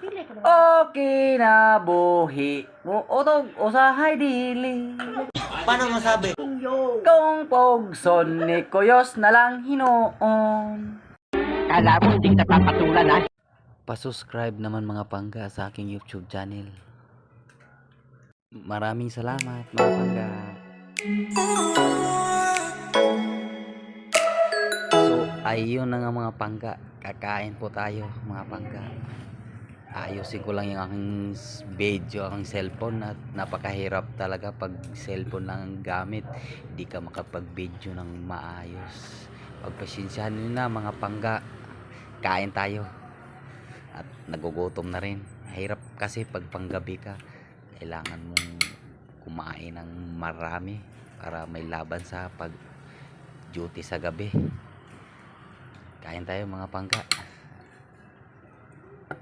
Okay na buhi mo utog usahay dili. Paano masabi? Kung pogson ni Kuyos na lang hinoon. Kala mo hindi kita papatulan ha? Pa-subscribe naman mga pangga sa aking YouTube channel. Maraming salamat mga pangga. So ayun na nga mga pangga. Kakain po tayo mga pangga. Ayusin ko lang yung aking video, aking cellphone at napakahirap talaga pag cellphone lang ang gamit. Hindi ka makapag-video ng maayos. Pagpasensyahan nyo na mga pangga. Kain tayo. At nagugutom na rin. Hirap kasi pag panggabi ka. Kailangan mong kumain ng marami para may laban sa pag duty sa gabi. Kain tayo mga pangga.